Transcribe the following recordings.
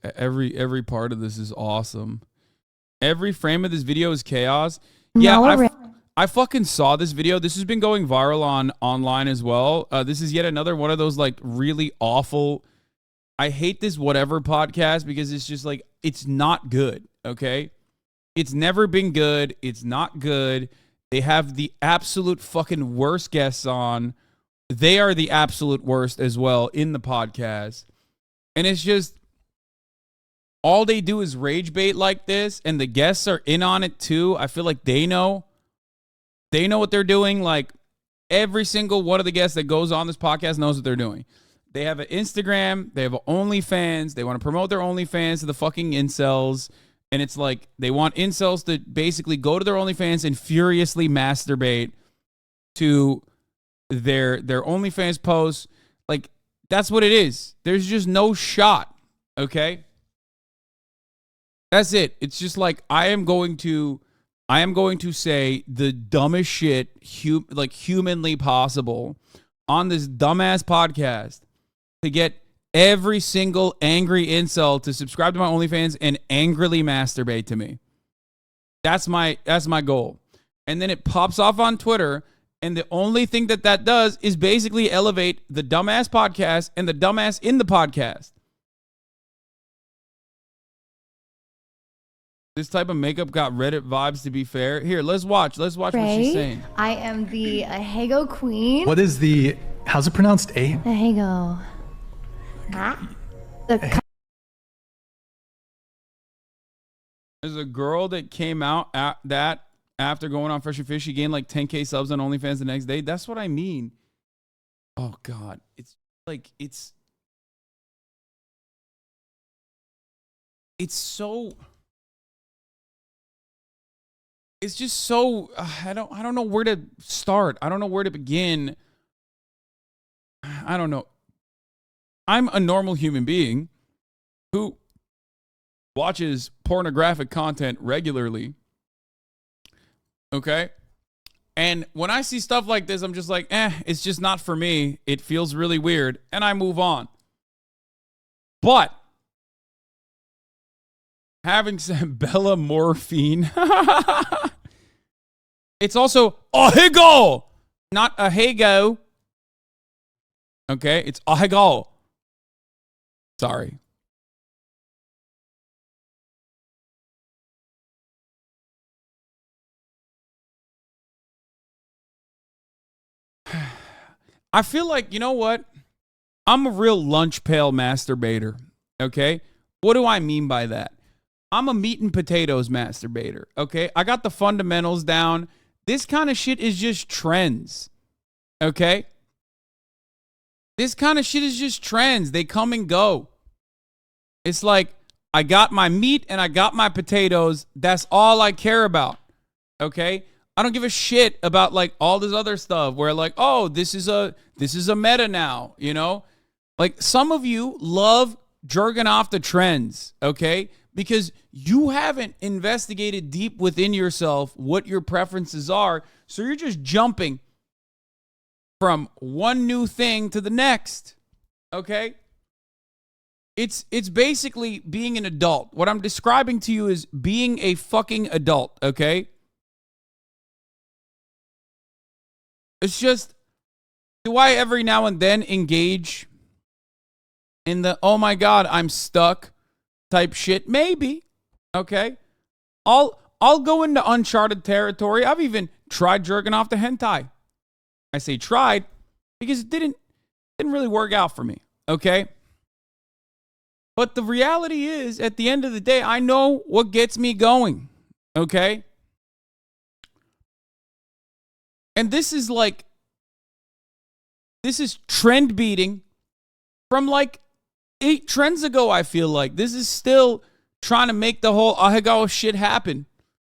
Every part of this is awesome. Every frame of this video is chaos. No, Yeah, I fucking saw this video. This has been going viral on online as well. This is yet another one of those like really awful. I hate this whatever podcast because it's just like it's not good. Okay, it's never been good. It's not good. They have the absolute fucking worst guests on. They are the absolute worst as well in the podcast, and it's just all they do is rage bait like this, and the guests are in on it too. I feel like they know what they're doing. Like every single one of the guests that goes on this podcast knows what they're doing. They have an Instagram, they have an OnlyFans, they want to promote their OnlyFans to the fucking incels, and it's like they want incels to basically go to their OnlyFans and furiously masturbate to their OnlyFans posts. Like that's what it is. There's just no shot, okay? That's it. It's just like I am going to say the dumbest shit like humanly possible on this dumbass podcast to get every single angry incel to subscribe to my OnlyFans and angrily masturbate to me. That's my goal. And then it pops off on Twitter, and the only thing that does is basically elevate the dumbass podcast and the dumbass in the podcast. This type of makeup got Reddit vibes, to be fair. Here, let's watch what she's saying. I am the Ahego queen. What is the, how's it pronounced? Ahego. There's a girl that came out at that after going on Fresh and Fish. She gained like 10K subs on OnlyFans the next day. That's what I mean. Oh, God. It's like, it's so... It's just so I don't know where to start. I don't know where to begin. I don't know. I'm a normal human being who watches pornographic content regularly. Okay? And when I see stuff like this, I'm just like, it's just not for me. It feels really weird, and I move on. But having said Bella Morphine, it's also Ahego, not Ahego. Okay, it's Ahego. Sorry. I feel like, you know what? I'm a real lunch pail masturbator. Okay? What do I mean by that? I'm a meat and potatoes masturbator, okay? I got the fundamentals down. This kind of shit is just trends, okay? This kind of shit is just trends. They come and go. It's like, I got my meat and I got my potatoes. That's all I care about, okay? I don't give a shit about like all this other stuff where like, oh, this is a meta now, you know? Like some of you love jerking off the trends, okay? Because you haven't investigated deep within yourself what your preferences are. So you're just jumping from one new thing to the next. Okay? It's basically being an adult. What I'm describing to you is being a fucking adult, okay? It's just, do I every now and then engage in the, oh my God, I'm stuck type shit? Maybe. Okay. I'll go into uncharted territory. I've even tried jerking off the hentai. I say tried because it didn't really work out for me. Okay. But the reality is, at the end of the day, I know what gets me going. Okay. And this is trend beating from like 8 trends ago, I feel like. This is still trying to make the whole Ahego shit happen.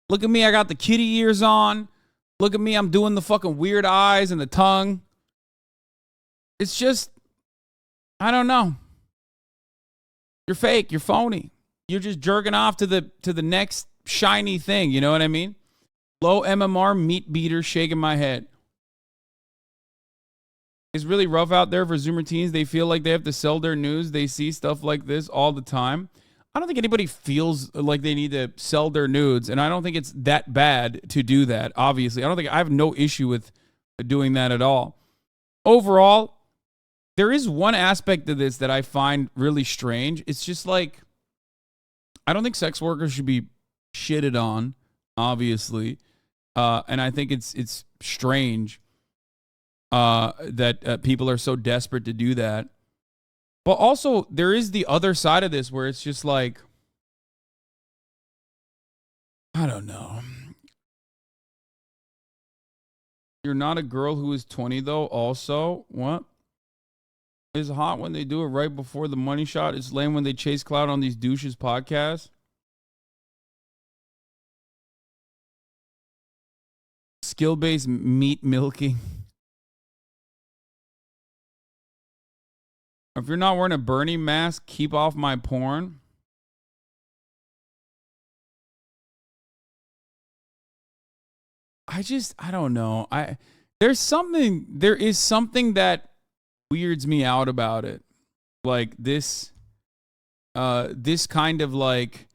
Look at me, I got the kitty ears on. Look at me, I'm doing the fucking weird eyes and the tongue. It's just, I don't know. You're fake, you're phony. You're just jerking off to the next shiny thing, you know what I mean? Low MMR meat beater shaking my head. It's really rough out there for Zoomer teens. They feel like they have to sell their news. They see stuff like this all the time. I don't think anybody feels like they need to sell their nudes, and I don't think it's that bad to do that, obviously. I have no issue with doing that at all. Overall, there is one aspect of this that I find really strange. It's just like, I don't think sex workers should be shitted on, obviously. And I think it's strange that people are so desperate to do that. But also, there is the other side of this where it's just like, I don't know. You're not a girl who is 20, though, also. What? It's hot when they do it right before the money shot. It's lame when they chase clout on these douches podcasts. Skill-based meat milking. If you're not wearing a Bernie mask, keep off my porn. I don't know. There is something that weirds me out about it. Like this kind of like,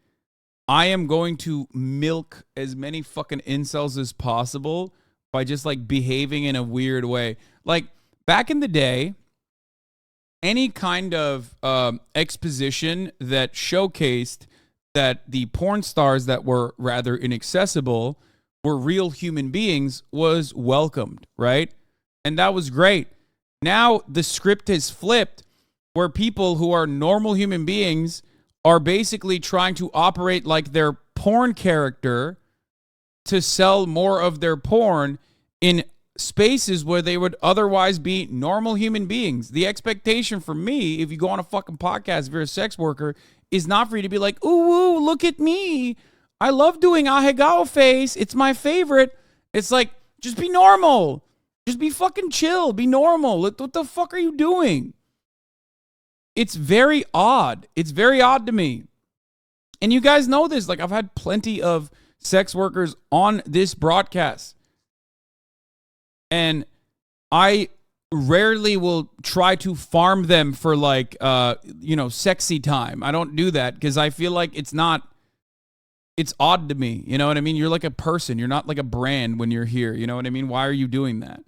I am going to milk as many fucking incels as possible by just like behaving in a weird way. Like back in the day, any kind of exposition that showcased that the porn stars that were rather inaccessible were real human beings was welcomed, right? And that was great. Now the script has flipped where people who are normal human beings are basically trying to operate like their porn character to sell more of their porn in spaces where they would otherwise be normal human beings. The expectation for me, if you go on a fucking podcast, if you're a sex worker, is not for you to be like, ooh, look at me. I love doing ahegao face. It's my favorite. It's like, just be normal. Just be fucking chill. Be normal. What the fuck are you doing? It's very odd. It's very odd to me. And you guys know this. Like, I've had plenty of sex workers on this broadcast. And I rarely will try to farm them for like, sexy time. I don't do that because I feel like it's odd to me. You know what I mean? You're like a person. You're not like a brand when you're here. You know what I mean? Why are you doing that?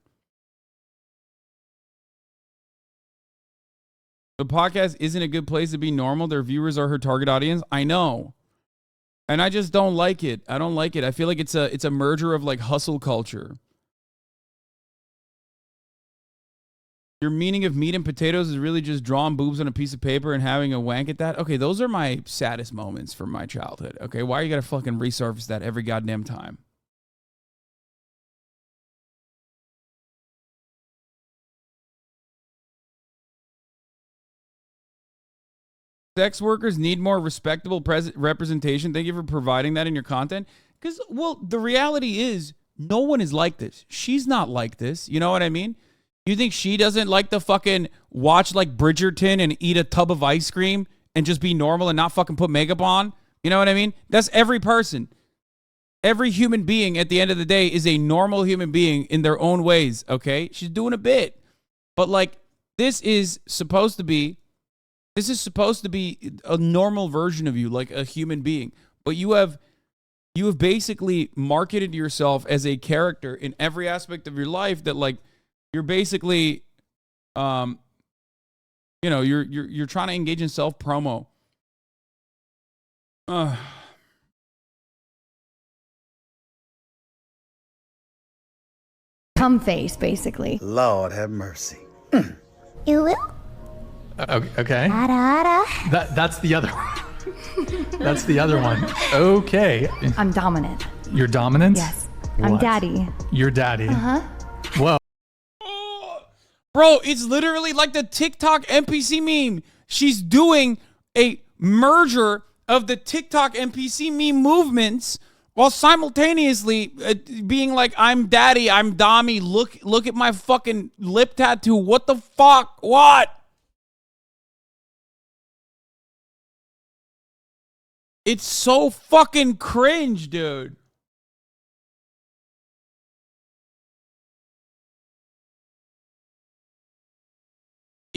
The podcast isn't a good place to be normal. Their viewers are her target audience. I know. And I just don't like it. I don't like it. I feel like it's a merger of like hustle culture. Your meaning of meat and potatoes is really just drawing boobs on a piece of paper and having a wank at that? Okay, those are my saddest moments from my childhood. Okay, why are you gotta fucking resurface that every goddamn time? Sex workers need more respectable representation. Thank you for providing that in your content. Because, well, the reality is no one is like this. She's not like this. You know what I mean? You think she doesn't like to fucking watch like Bridgerton and eat a tub of ice cream and just be normal and not fucking put makeup on? You know what I mean? That's every person. Every human being at the end of the day is a normal human being in their own ways, okay? She's doing a bit. But like, this is supposed to be a normal version of you, like a human being. But you have basically marketed yourself as a character in every aspect of your life that like, you're basically, you're trying to engage in self-promo. Cum face, basically. Lord have mercy. You will? Okay. Ada. That's the other one. That's the other one. Okay. I'm dominant. You're dominant? Yes. I'm What? daddy. You're daddy. Uh-huh. Whoa. Bro, it's literally like the TikTok NPC meme. She's doing a merger of the TikTok NPC meme movements while simultaneously being like, I'm daddy, I'm Dommy, look at my fucking lip tattoo. What the fuck? What? It's so fucking cringe, dude.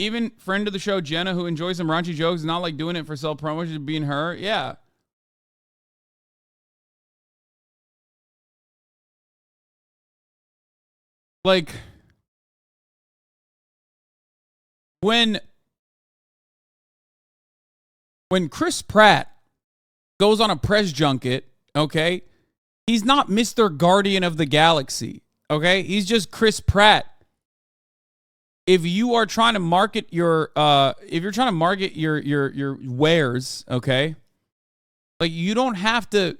Even friend of the show, Jenna, who enjoys some raunchy jokes, not like doing it for self-promotion, being her. Yeah. Like, when Chris Pratt goes on a press junket, okay, he's not Mr. Guardian of the Galaxy, okay? He's just Chris Pratt. If you are trying to market your your wares, okay, like you don't have to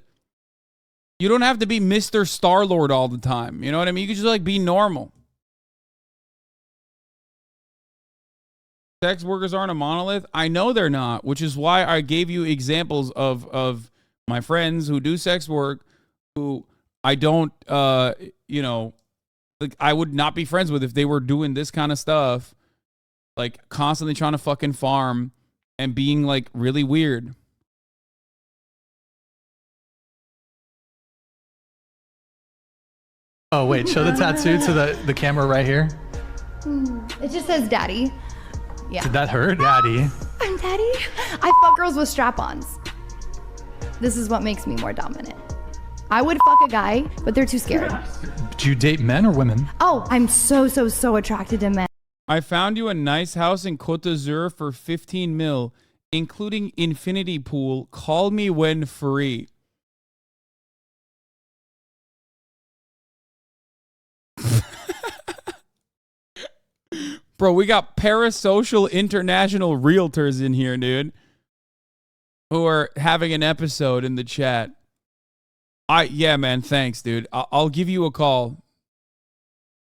be Mr. Star-Lord all the time. You know what I mean? You can just like be normal. Sex workers aren't a monolith. I know they're not, which is why I gave you examples of my friends who do sex work who I don't like I would not be friends with if they were doing this kind of stuff, like constantly trying to fucking farm and being like really weird. Oh, wait. Show the tattoo to the camera right here. It just says daddy. Yeah. Did that hurt? Daddy. I'm daddy. I fuck girls with strap-ons. This is what makes me more dominant. I would fuck a guy, but they're too scared. Do you date men or women? Oh, I'm so attracted to men. I found you a nice house in Côte d'Azur for 15 mil, including infinity pool. Call me when free. Bro, we got parasocial international realtors in here, dude, who are having an episode in the chat. Yeah, man, thanks, dude. I'll give you a call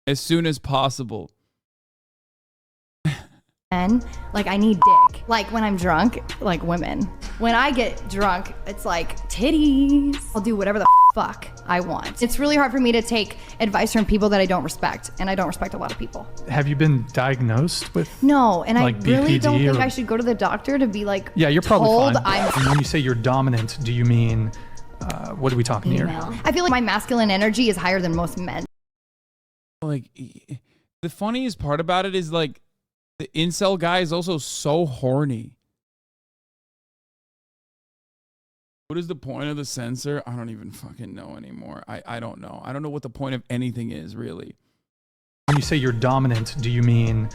as soon as possible. Men, like I need dick. Like when I'm drunk, like women. When I get drunk, it's like titties. I'll do whatever the fuck I want. It's really hard for me to take advice from people that I don't respect, and I don't respect a lot of people. Have you been diagnosed with? No, and like I really BPD don't think or- I should go to the doctor to be like. Yeah, you're probably told fine. I'm And when you say you're dominant, do you mean what are we talking here? female. I feel like my masculine energy is higher than most men. Like, the funniest part about it is like the incel guy is also so horny. What is the point of the censor? I don't even fucking know anymore. I don't know. I don't know what the point of anything is, really. When you say you're dominant, do you mean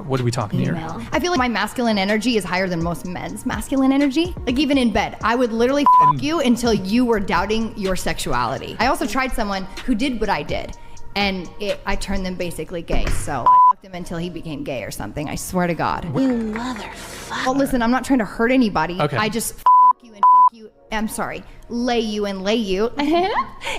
what are we talking here? I feel like my masculine energy is higher than most men's masculine energy. Like even in bed, I would literally fuck you until you were doubting your sexuality. I also tried someone who did what I did, and I turned them basically gay. So I fucked him until he became gay or something. I swear to God. You motherfucker. Well, listen, I'm not trying to hurt anybody. Okay. I just fuck you and fuck you. I'm sorry, lay you and lay you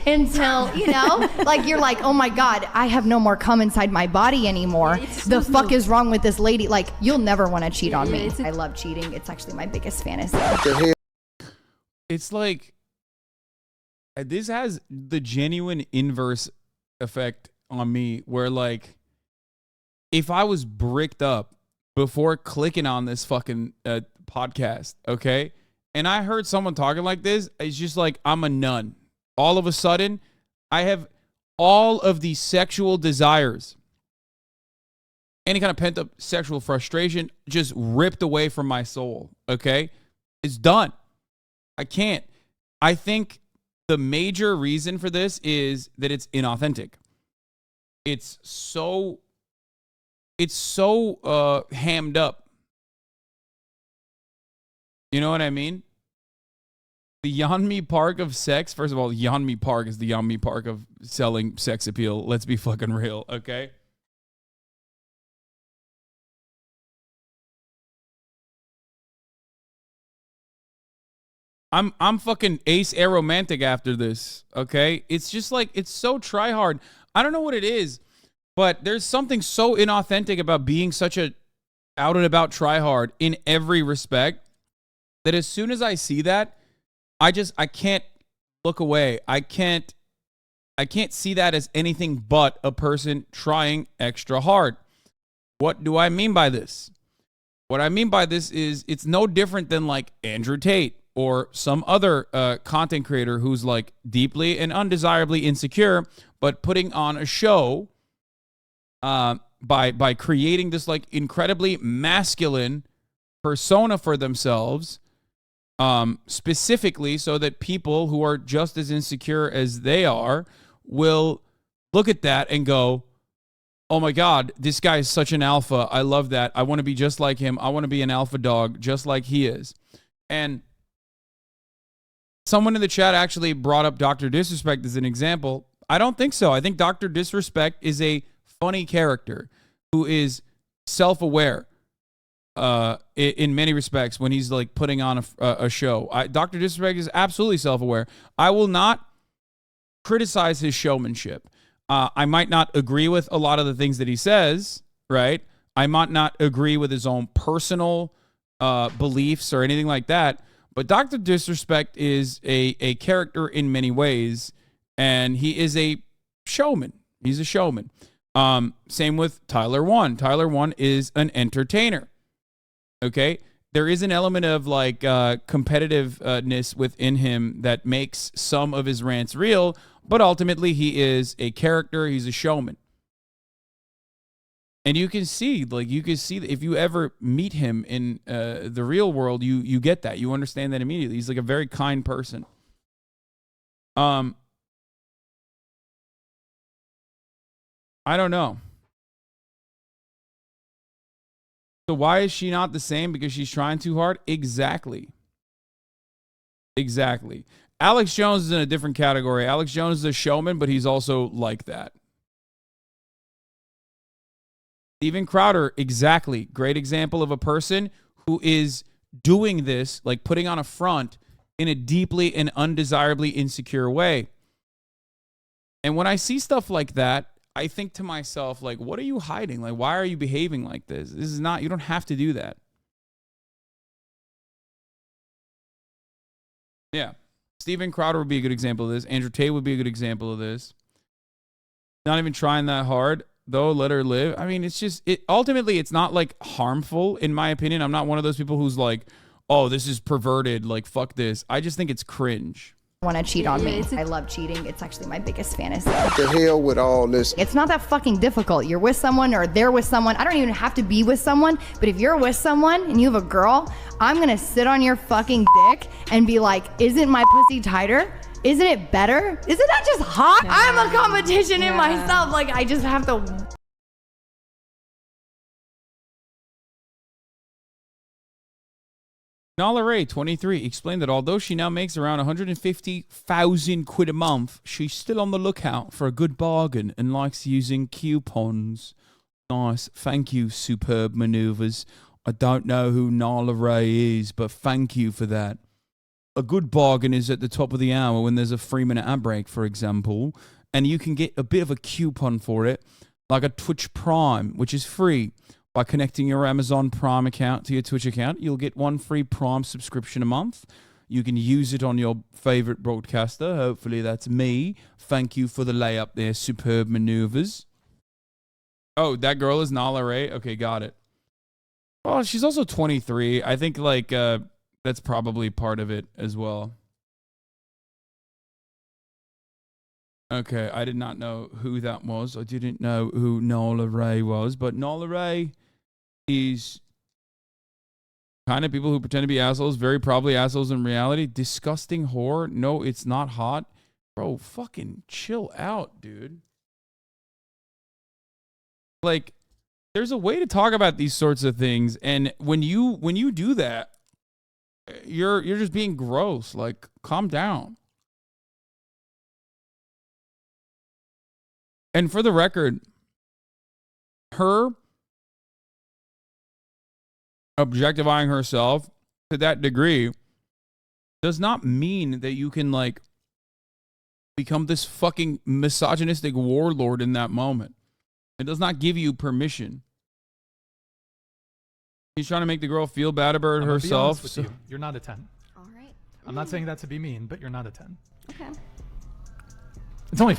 until, you know, like you're like, oh my God, I have no more cum inside my body anymore. The fuck is wrong with this lady? Like, you'll never want to cheat on me. I love cheating. It's actually my biggest fantasy. It's like, this has the genuine inverse effect on me where like, if I was bricked up before clicking on this fucking podcast, okay, and I heard someone talking like this, it's just like I'm a nun. All of a sudden, I have all of these sexual desires, any kind of pent up sexual frustration just ripped away from my soul, okay? It's done. I can't. I think the major reason for this is that it's inauthentic. It's so hammed up. You know what I mean? The Yeonmi Park of sex. First of all, Yeonmi Park is the Yeonmi Park of selling sex appeal. Let's be fucking real, okay? I'm fucking ace aromantic after this, okay? It's just like, it's so try hard. I don't know what it is, but there's something so inauthentic about being such a out and about try hard in every respect that as soon as I see that, I can't look away. I can't see that as anything but a person trying extra hard. What do I mean by this? What I mean by this is it's no different than like Andrew Tate or some other content creator who's like deeply and undesirably insecure, but putting on a show by creating this like incredibly masculine persona for themselves, specifically so that people who are just as insecure as they are will look at that and go, oh my God, this guy is such an alpha. I love that. I want to be just like him. I want to be an alpha dog just like he is. And someone in the chat actually brought up Dr. Disrespect as an example. I don't think so. I think Dr. Disrespect is a funny character who is self-aware in many respects when he's like putting on a show. Dr. Disrespect is absolutely self-aware. I will not criticize his showmanship. I might not agree with a lot of the things that he says, right? I might not agree with his own personal beliefs or anything like that. But Dr. Disrespect is a character in many ways, and he is a showman. He's a showman. Same with Tyler One. Tyler One is an entertainer. Okay? There is an element of like competitiveness within him that makes some of his rants real, but ultimately he is a character. He's a showman. And you can see that if you ever meet him in the real world, you get that. You understand that immediately. He's like a very kind person. I don't know. So why is she not the same? Because she's trying too hard? Exactly. Exactly. Alex Jones is in a different category. Alex Jones is a showman, but he's also like that. Steven Crowder, exactly. Great example of a person who is doing this, like putting on a front in a deeply and undesirably insecure way. And when I see stuff like that, I think to myself, like, what are you hiding? Like, why are you behaving like this? This is not, you don't have to do that. Yeah. Steven Crowder would be a good example of this. Andrew Tate would be a good example of this. Not even trying that hard, though. Let her live. I mean, it's just, ultimately, it's not like harmful, in my opinion. I'm not one of those people who's like, oh, this is perverted. Like, fuck this. I just think it's cringe. Want to cheat on me. I love cheating. It's actually my biggest fantasy. What the hell with all this? It's not that fucking difficult. You're with someone or they're with someone. I don't even have to be with someone, but if you're with someone and you have a girl, I'm going to sit on your fucking dick and be like, isn't my pussy tighter? Isn't it better? Isn't that just hot? Yeah. I'm a competition in myself. Like, I just have to... Nala Ray, 23, explained that although she now makes around 150,000 quid a month, she's still on the lookout for a good bargain and likes using coupons. Nice. Thank you, superb maneuvers. I don't know who Nala Ray is, but thank you for that. A good bargain is at the top of the hour when there's a 3-minute ad break, for example, and you can get a bit of a coupon for it, like a Twitch Prime, which is free. By connecting your Amazon Prime account to your Twitch account, you'll get 1 free Prime subscription a month. You can use it on your favorite broadcaster. Hopefully that's me. Thank you for the layup there, superb maneuvers. Oh, that girl is Nala Ray? Okay, got it. Oh, she's also 23. I think like that's probably part of it as well. Okay, I did not know who that was. I didn't know who Nala Ray was, but Nala Ray is kind of people who pretend to be assholes, very probably assholes in reality. Disgusting whore. No, it's not hot. Bro, fucking chill out, dude. Like, there's a way to talk about these sorts of things, and when you do that, you're just being gross. Like, calm down. And for the record, her objectifying herself to that degree does not mean that you can, like, become this fucking misogynistic warlord in that moment. It does not give you permission. He's trying to make the girl feel bad about herself. With you. You're not a 10. All right. I'm not saying that to be mean, but you're not a 10. Okay. It's only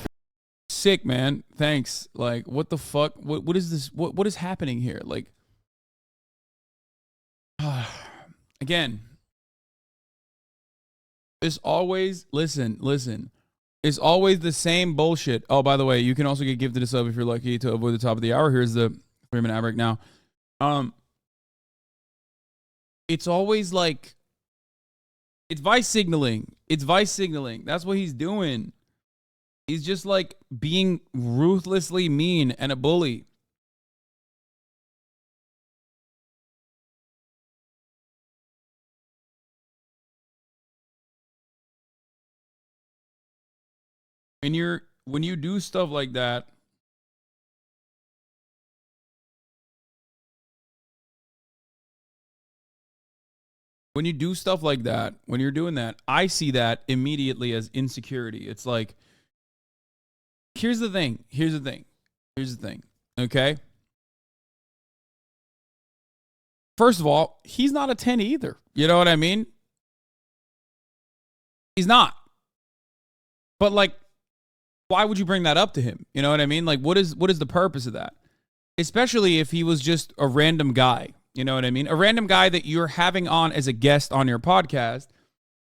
sick, man. Thanks. Like, what the fuck? What is this? What is happening here? Like, again, it's always listen. It's always the same bullshit. Oh, by the way, you can also get gifted a sub if you're lucky to avoid the top of the hour. Here's the 3-minute ad break now. It's always like, it's vice signaling. It's vice signaling. That's what he's doing. He's just like being ruthlessly mean and a bully. When you do stuff like that, when you're doing that, I see that immediately as insecurity. It's like, here's the thing. Okay? First of all, he's not a 10 either. You know what I mean? He's not. But like, why would you bring that up to him? You know what I mean? Like, what is the purpose of that? Especially if he was just a random guy. You know what I mean? A random guy that you're having on as a guest on your podcast,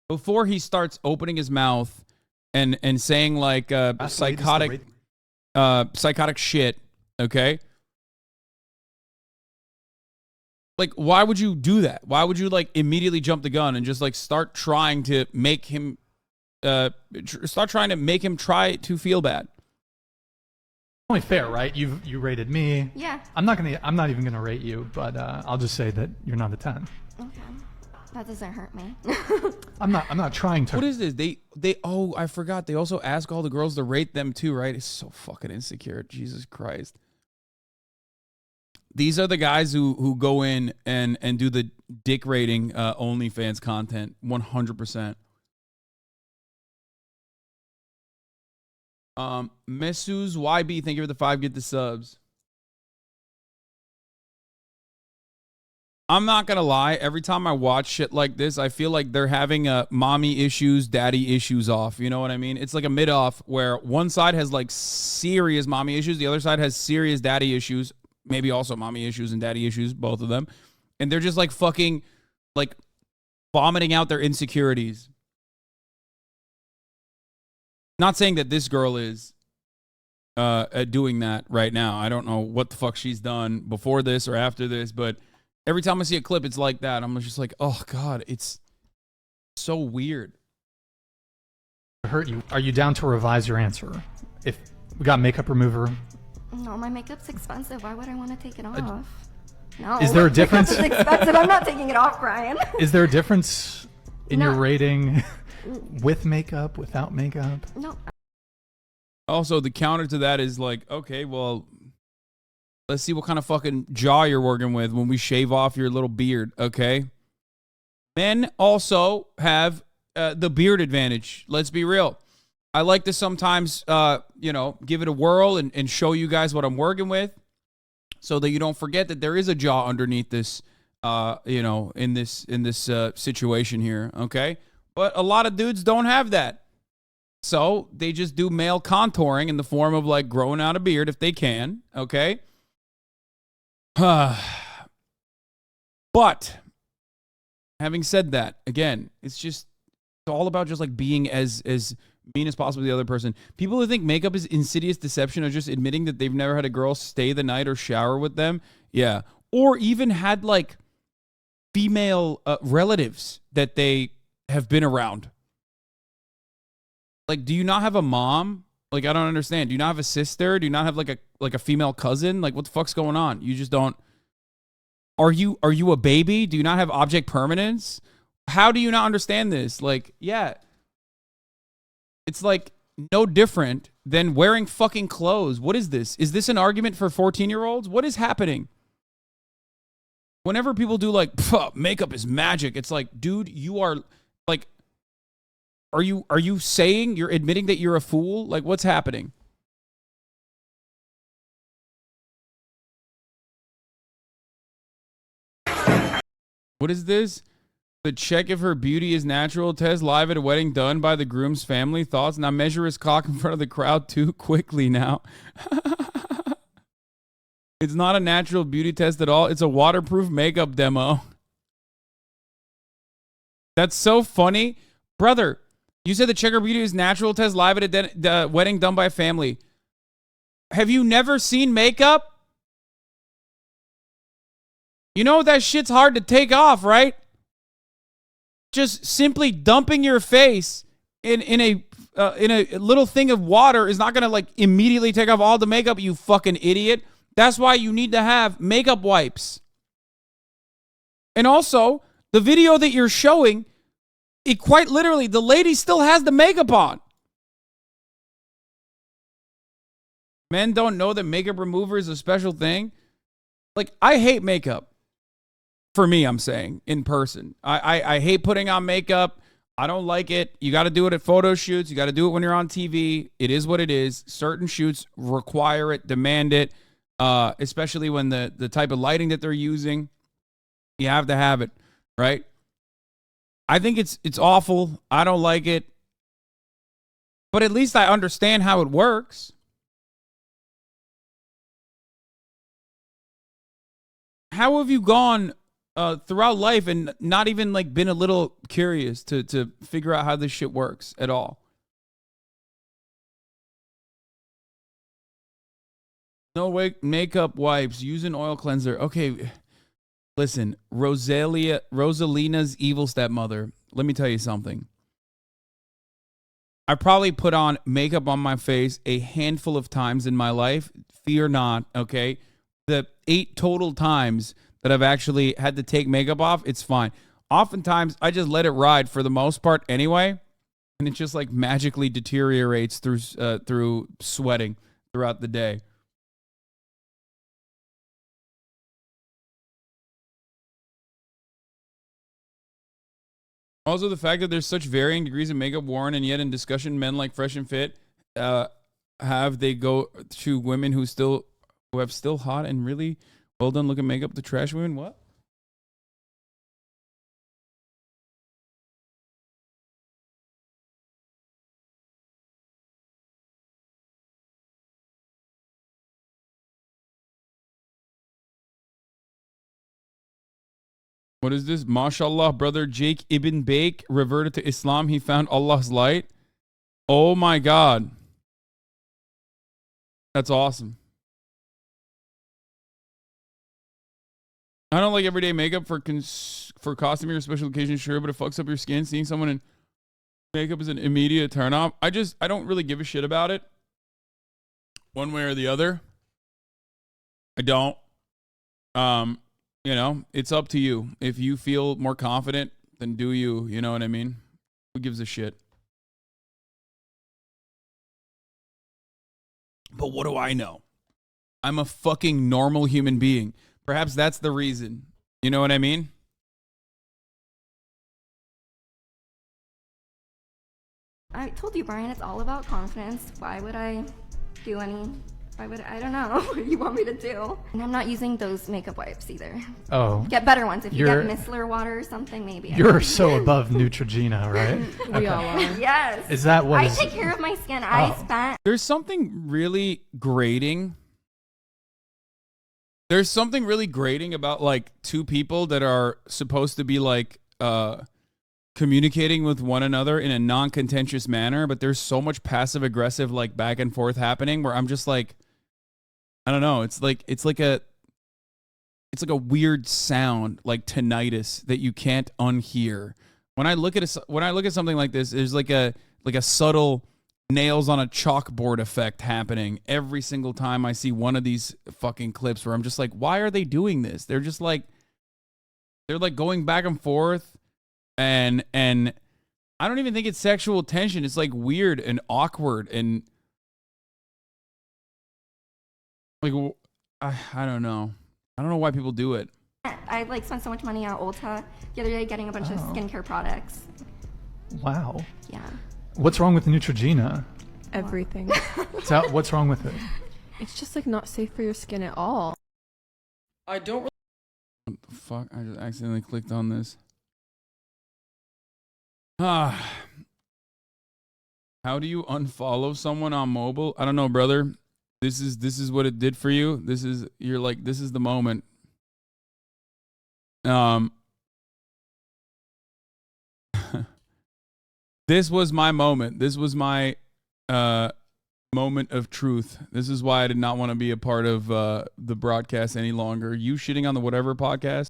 before he starts opening his mouth and saying like psychotic shit, okay? Like, why would you do that? Why would you like immediately jump the gun and just like start trying to make him try to feel bad? Only fair, right? You rated me. Yeah. I'm not even gonna rate you, but I'll just say that you're not a 10. Okay. That doesn't hurt me. I'm not trying to. What is this? Oh, I forgot. They also ask all the girls to rate them too, right? It's so fucking insecure. Jesus Christ. These are the guys who go in and do the dick rating OnlyFans content 100%. Messus YB, thank you for the 5. Get the subs. I'm not gonna lie. Every time I watch shit like this, I feel like they're having a mommy issues, daddy issues off. You know what I mean? It's like a mid off where one side has like serious mommy issues, the other side has serious daddy issues, maybe also mommy issues and daddy issues, both of them, and they're just like fucking like vomiting out their insecurities. Not saying that this girl is doing that right now. I don't know what the fuck she's done before this or after this, but every time I see a clip, it's like that. I'm just like, oh God, it's so weird. Hurt you? Are you down to revise your answer? If we got makeup remover. No, my makeup's expensive. Why would I want to take it off? No. Is there a difference? It's expensive. I'm not taking it off, Brian. Is there a difference in No. your rating with makeup, without makeup? No. Also, the counter to that is like, okay, well, let's see what kind of fucking jaw you're working with when we shave off your little beard, okay? Men also have the beard advantage. Let's be real. I like to sometimes, give it a whirl and show you guys what I'm working with so that you don't forget that there is a jaw underneath this, in this situation here, okay? But a lot of dudes don't have that. So they just do male contouring in the form of like growing out a beard if they can, okay? But having said that, again, it's all about just like being as mean as possible to the other person. People who think makeup is insidious deception are just admitting that they've never had a girl stay the night or shower with them. Yeah. Or even had like female relatives that they have been around. Like, do you not have a mom? Like, I don't understand. Do you not have a sister? Do you not have like a female cousin? Like, what the fuck's going on? You just don't. Are you a baby? Do you not have object permanence? How do you not understand this? Like, yeah. It's like no different than wearing fucking clothes. What is this? Is this an argument for 14-year-olds? What is happening? Whenever people do like, makeup is magic, it's like, dude, you are like, are you saying you're admitting that you're a fool? Like, what's happening? What is this? The check if her beauty is natural test live at a wedding done by the groom's family. Thoughts? Now measure his cock in front of the crowd too quickly now. It's not a natural beauty test at all. It's a waterproof makeup demo. That's so funny. Brother, you said the check her beauty is natural test live at a wedding done by a family. Have you never seen makeup? You know that shit's hard to take off, right? Just simply dumping your face in a little thing of water is not gonna like immediately take off all the makeup, you fucking idiot. That's why you need to have makeup wipes. And also, the video that you're showing, it quite literally, the lady still has the makeup on. Men don't know that makeup remover is a special thing. Like, I hate makeup. For me, I'm saying, in person. I hate putting on makeup. I don't like it. You got to do it at photo shoots. You got to do it when you're on TV. It is what it is. Certain shoots require it, demand it, especially when the type of lighting that they're using. You have to have it, right? I think it's awful. I don't like it. But at least I understand how it works. How have you gone throughout life and not even like been a little curious to figure out how this shit works at all? No way, makeup wipes, use an oil cleanser. Okay, listen, Rosalina's evil stepmother. Let me tell you something. I probably put on makeup on my face a handful of times in my life. Fear not, okay? The 8 total times that I've actually had to take makeup off, it's fine. Oftentimes, I just let it ride for the most part anyway, and it just like magically deteriorates through sweating throughout the day. Also, the fact that there's such varying degrees of makeup worn, and yet in discussion, men like Fresh and Fit they go to women who have still hot and really well done looking makeup to trash women. What? What is this? MashaAllah, brother Jake Ibn Bake reverted to Islam. He found Allah's light. Oh my God. That's awesome. I don't like everyday makeup for costume or special occasions, sure, but it fucks up your skin. Seeing someone in makeup is an immediate turn off. I don't really give a shit about it. One way or the other. I don't. You know, it's up to you. If you feel more confident, then do you. You know what I mean? Who gives a shit? But what do I know? I'm a fucking normal human being. Perhaps that's the reason. You know what I mean? I told you, Brian, it's all about confidence. Why would I do any... I don't know what you want me to do. And I'm not using those makeup wipes either. Oh. Get better ones. If you get micellar water or something, maybe. You're so above Neutrogena, right? We all are. Yes. Is that what I take care of my skin. I spent... There's something really grating. There's something really grating about like two people that are supposed to be like communicating with one another in a non-contentious manner, but there's so much passive aggressive like back and forth happening where I'm just like, I don't know. It's like a weird sound, like tinnitus that you can't unhear. When I look at something like this, there's like a subtle nails on a chalkboard effect happening every single time I see one of these fucking clips where I'm just like, why are they doing this? They're just like, they're like going back and forth, and I don't even think it's sexual tension. It's like weird and awkward and like, I don't know. I don't know why people do it. I like spent so much money at Ulta the other day getting a bunch of skincare products. Wow. Yeah. What's wrong with Neutrogena? Everything. What's wrong with it? It's just like not safe for your skin at all. I don't really... What the fuck? I just accidentally clicked on this. How do you unfollow someone on mobile? I don't know, brother. This is what it did for you. This is the moment. This was my moment. This was my moment of truth. This is why I did not want to be a part of the broadcast any longer. You shitting on the whatever podcast